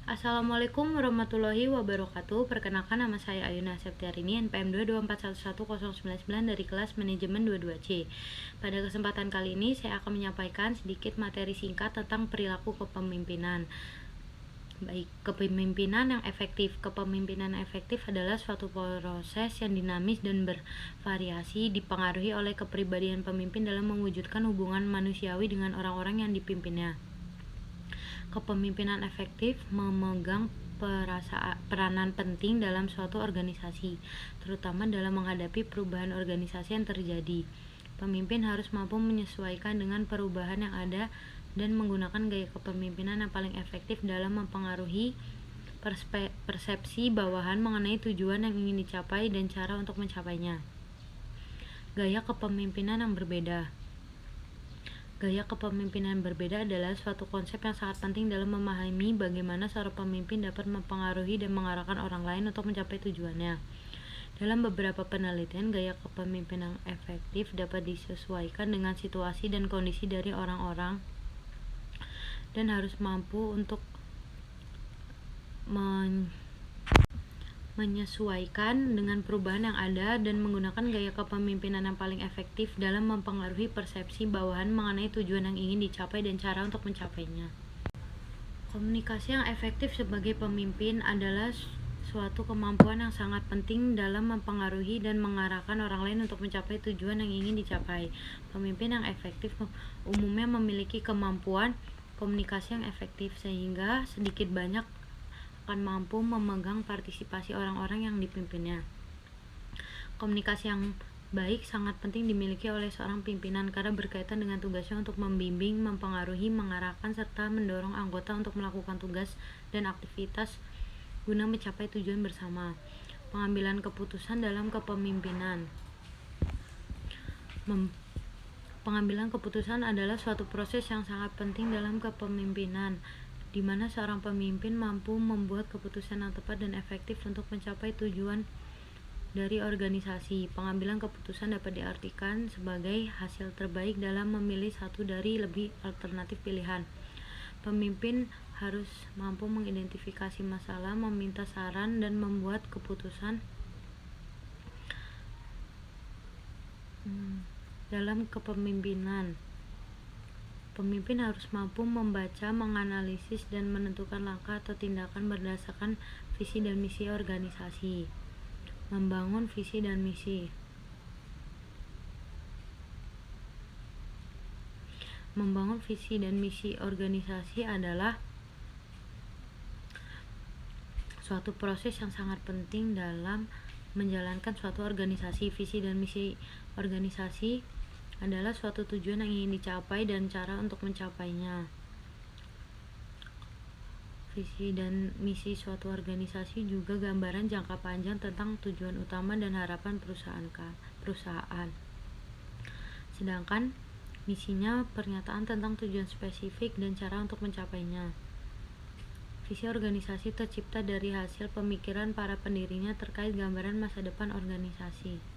Assalamualaikum warahmatullahi wabarakatuh. Perkenalkan, nama saya Ayuna Septiarini, NPM 224111099 dari kelas Manajemen 22C. Pada kesempatan kali ini saya akan menyampaikan sedikit materi singkat tentang perilaku kepemimpinan. Baik, kepemimpinan yang efektif. Kepemimpinan yang efektif adalah suatu proses yang dinamis dan bervariasi, dipengaruhi oleh kepribadian pemimpin dalam mewujudkan hubungan manusiawi dengan orang-orang yang dipimpinnya. Kepemimpinan efektif memegang peranan penting dalam suatu organisasi, terutama dalam menghadapi perubahan organisasi yang terjadi. Pemimpin harus mampu menyesuaikan dengan perubahan yang ada dan menggunakan gaya kepemimpinan yang paling efektif dalam mempengaruhi persepsi bawahan mengenai tujuan yang ingin dicapai dan cara untuk mencapainya. Gaya kepemimpinan yang berbeda. Gaya kepemimpinan berbeda adalah suatu konsep yang sangat penting dalam memahami bagaimana seorang pemimpin dapat mempengaruhi dan mengarahkan orang lain untuk mencapai tujuannya. Dalam beberapa penelitian, gaya kepemimpinan efektif dapat disesuaikan dengan situasi dan kondisi dari orang-orang dan harus mampu untuk menyesuaikan dengan perubahan yang ada dan menggunakan gaya kepemimpinan yang paling efektif dalam mempengaruhi persepsi bawahan mengenai tujuan yang ingin dicapai dan cara untuk mencapainya. Komunikasi yang efektif sebagai pemimpin adalah suatu kemampuan yang sangat penting dalam mempengaruhi dan mengarahkan orang lain untuk mencapai tujuan yang ingin dicapai. Pemimpin yang efektif umumnya memiliki kemampuan komunikasi yang efektif sehingga sedikit banyak akan mampu memegang partisipasi orang-orang yang dipimpinnya. Komunikasi yang baik sangat penting dimiliki oleh seorang pimpinan karena berkaitan dengan tugasnya untuk membimbing, mempengaruhi, mengarahkan, serta mendorong anggota untuk melakukan tugas dan aktivitas guna mencapai tujuan bersama. Pengambilan keputusan dalam kepemimpinan. Pengambilan keputusan adalah suatu proses yang sangat penting dalam kepemimpinan, di mana seorang pemimpin mampu membuat keputusan yang tepat dan efektif untuk mencapai tujuan dari organisasi. Pengambilan keputusan dapat diartikan sebagai hasil terbaik dalam memilih satu dari lebih alternatif pilihan. Pemimpin harus mampu mengidentifikasi masalah, meminta saran, dan membuat keputusan dalam kepemimpinan. Pemimpin harus mampu membaca, menganalisis, dan menentukan langkah atau tindakan berdasarkan visi dan misi organisasi. Membangun visi dan misi. Membangun visi dan misi organisasi adalah suatu proses yang sangat penting dalam menjalankan suatu organisasi. Visi dan misi organisasi adalah suatu tujuan yang ingin dicapai dan cara untuk mencapainya. Visi dan misi suatu organisasi juga gambaran jangka panjang tentang tujuan utama dan harapan perusahaan. Sedangkan misinya pernyataan tentang tujuan spesifik dan cara untuk mencapainya. Visi organisasi tercipta dari hasil pemikiran para pendirinya terkait gambaran masa depan organisasi.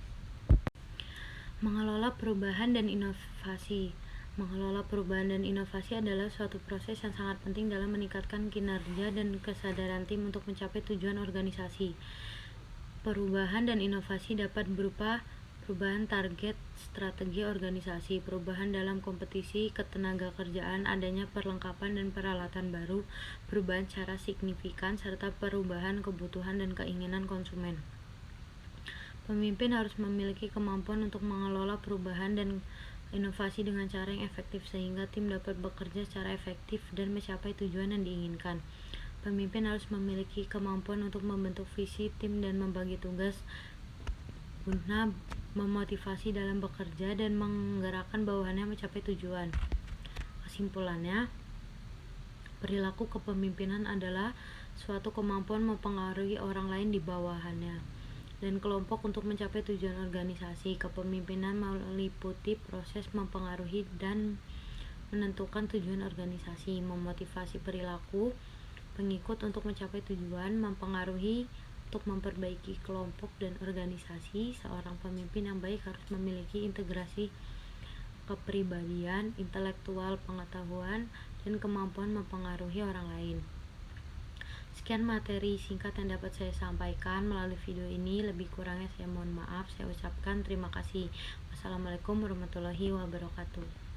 Mengelola perubahan dan inovasi. Mengelola perubahan dan inovasi adalah suatu proses yang sangat penting dalam meningkatkan kinerja dan kesadaran tim untuk mencapai tujuan organisasi. Perubahan dan inovasi dapat berupa perubahan target strategi organisasi, perubahan dalam kompetisi ketenagakerjaan, adanya perlengkapan dan peralatan baru, perubahan secara signifikan, serta perubahan kebutuhan dan keinginan konsumen. Pemimpin harus memiliki kemampuan untuk mengelola perubahan dan inovasi dengan cara yang efektif sehingga tim dapat bekerja secara efektif dan mencapai tujuan yang diinginkan. Pemimpin harus memiliki kemampuan untuk membentuk visi tim dan membagi tugas guna memotivasi dalam bekerja dan menggerakkan bawahannya mencapai tujuan. Kesimpulannya, perilaku kepemimpinan adalah suatu kemampuan mempengaruhi orang lain di bawahannya dan kelompok untuk mencapai tujuan organisasi. Kepemimpinan meliputi proses mempengaruhi dan menentukan tujuan organisasi, memotivasi perilaku pengikut untuk mencapai tujuan, mempengaruhi untuk memperbaiki kelompok dan organisasi. Seorang pemimpin yang baik harus memiliki integrasi kepribadian, intelektual, pengetahuan, dan kemampuan mempengaruhi orang lain. Sekian materi singkat yang dapat saya sampaikan melalui video ini. Lebih kurangnya saya mohon maaf. Saya ucapkan terima kasih. Wassalamualaikum warahmatullahi wabarakatuh.